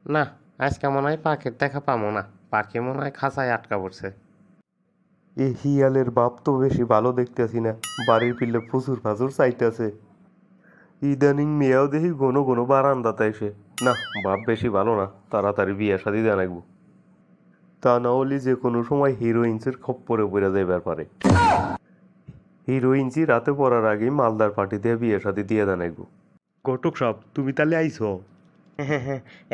না, আজকে মনে হয় পাখির দেখা পাবো না। পাখি মনে হয় খাঁচায় আটকা পড়ছে। এ হিয়ালের বাপ তো বেশি ভালো দেখতেছি না, বাড়ির পিলে ফুসুর ফাসুর চাইতেছে। ইদানিং মেয়েও দেখি ঘন ঘন বারান্দাতে এসে। না, বাপ বেশি ভালো না, তাড়াতাড়ি বিয়ে শাদি দেওয়া লাগবো। তা না হলে যে কোনো সময় হিরোইন্সের খপ্পরে পড়ে যাইবার পারে। হিরোইন্সি রাতে পড়ার আগেই মালদার পার্টি দিয়ে বিয়ে শাদি দিয়ে দেওয়া লাগবো। ঘটক সাহেব, তুমি তাহলে আইছো?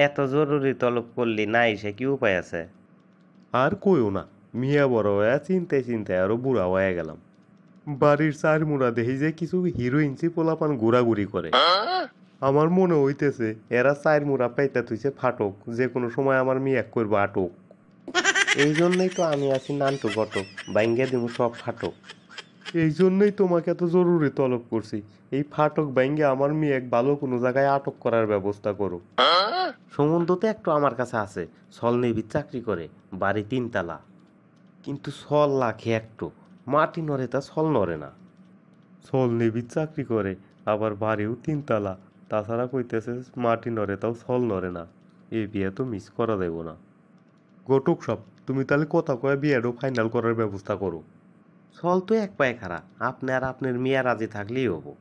এত জরুরি তলব করলি, না এসে কি উপায় আছে? আর কইও না, মিয়া বড় হয়ে চিন্তায় চিন্তায় আরো বুড়া হয়ে গেলাম। বাড়ির চার মুড়া দেখি যে কিছু হিরোইন্সি পোলাপান ঘোরাঘুরি করে। আমার মনে হইতেছে এরা চার মুড়া পাইতে তুইছে ফাটক, যে কোনো সময় আমার মেয়ে করবো আটক। এই জন্যই তো আমি আছি নান্টু ঘটক, বাইঙ্গে দিব সব ফাটক। এই জন্যই তোমাকে এত জরুরি তলব করছি, এই ফাটক বাইঙ্গে আমার মেয়ে ভালো কোনো জায়গায় আটক করার ব্যবস্থা করো। সম্বন্ধ তো একটু আমার কাছে আছে, সল নেভির চাকরি করে, বাড়ি 3 তলা। কিন্তু সল লাখে একটু, মাটি নড়ে তা সল নড়ে না। সল নেভির চাকরি করে, আবার বাড়িও 3 তলা, তাছাড়া কইতেছে মাটি নড়ে তাও সল নড়ে না। এই বিয়ে তো মিস করা দেব না। ঘটক সব, তুমি তাহলে কথা কয়ে বিয়েটাও ফাইনাল করার ব্যবস্থা করো। সল তো এক পায়ে খাড়া, আপনি আর আপনার মিয়া রাজি থাকলেই হবো।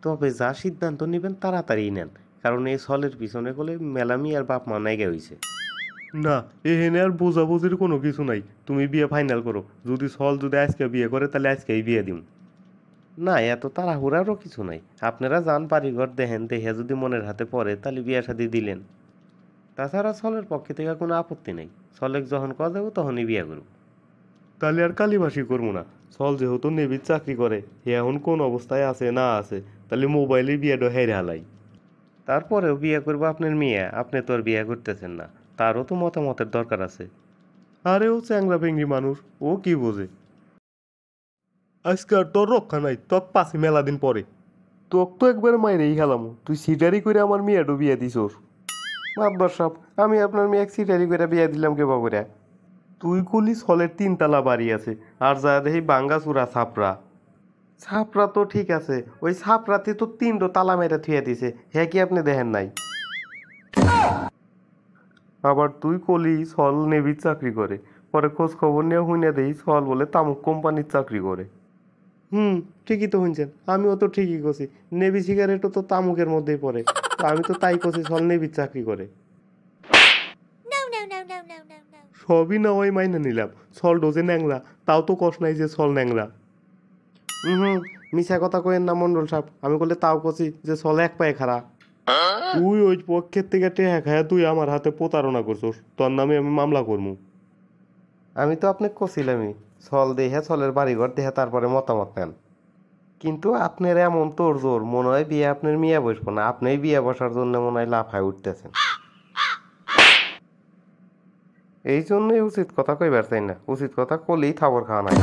তবে যা সিদ্ধান্ত নেবেন তাড়াতাড়ি নেন, কারণ এই সলের পিছনে বলে মেলা মিয়ার বাপ মা নাইগা হইছে। না, এখানে আর বোঝাবুঝির কোনো কিছু নাই, তুমি বিয়ে ফাইনাল করো। যদি সল যদি আজকে বিয়ে করে তাহলে আজকেই বিয়ে দিম। না, এত তাড়াহুড়ারও কিছু নাই। আপনারা যান বাড়িঘর দেখেন, দেখে যদি মনের হাতে পড়ে তাহলে বিয়া শাদি দিলেন। তাছাড়া সলের পক্ষে থেকে কোনো আপত্তি নেই, সলেক যখন করা যাবো তখনই বিয়া করব। তাহলে আর কালিবাসি করবো না। সল যেহেতু নেভির চাকরি করে, হে এখন কোন অবস্থায় আছে না আছে, তাহলে মোবাইলে বিয়েটা হেরে হালাই। তারপরেও বিয়ে করবো আপনার মেয়ে, আপনি তো আর বিয়ে করতেছেন না, তারও তো মতামতের দরকার আছে। আরে ও চ্যাংরা ভেঙ্গি মানুষ, ও কি বোঝে। আজকে আর তোর রক্ষা নাই, তোক পাশি মেলা দিন পরে। তোক তো একবার মাইরেই খেলাম, তুই সিটারি করে আমার মেয়েটা বিয়ে দিছোস। মাতবর সব, আমি আপনার মেয়ে সিটারি করে বিয়ে দিলাম কে বাবুরা? তুই কলি সলের 3 তলা বাড়ি আছে, আর যা দেখি বাঙ্গা চূড়া ছাপড়া। ছাপরা তো ঠিক আছে, ওই ছাপরাতে তো 3 তালা মেরে থুয়ে দিছে, হ্যাঁ কি আপনি দেখেন নাই? আবার তুই কলি সল নেভির চাকরি করে, পরে খোঁজ খবর নিয়ে হুইনা দেই সল বলে তামুক কোম্পানির চাকরি করে। ঠিকই তো শুনছেন, আমিও তো ঠিকই করছি। নেভি সিগারেটও তো তামুকের মধ্যেই পড়ে। তো আমি তো তাই করছি, সল নেভির চাকরি করে। No, no, no, no, no, no, no. সবই না হয় মাইনে নিলাম, সল ডোজে ন্যাংরা, তাও তো কষ নাই যে সল ন্যাংরা। হুম, মিছা কথা কইেন না মন্ডল সাহেব, আমি বলে তাও করছি যে সল এক পায়ে খাড়া। তুই ওই পক্ষের থেকে টেহা খায়া তুই আমার হাতে প্রতারণা করছস, তোর নামে আমি মামলা করবো। আমি তো আপনাকে কছিলামই, সল দেহে সলের বাড়িঘর দেহে তারপরে মতামত নেন। কিন্তু আপনার এমন তোর জোর, মনে হয় বিয়ে আপনার মিয়া বসবো না, আপনিই বিয়ে বসার জন্য মনে হয় লাফায় উঠতেছেন। এই জন্যই উচিত কথা কইবার চাই না, উচিত কথা কলেই থাবর খাওয়া নাই।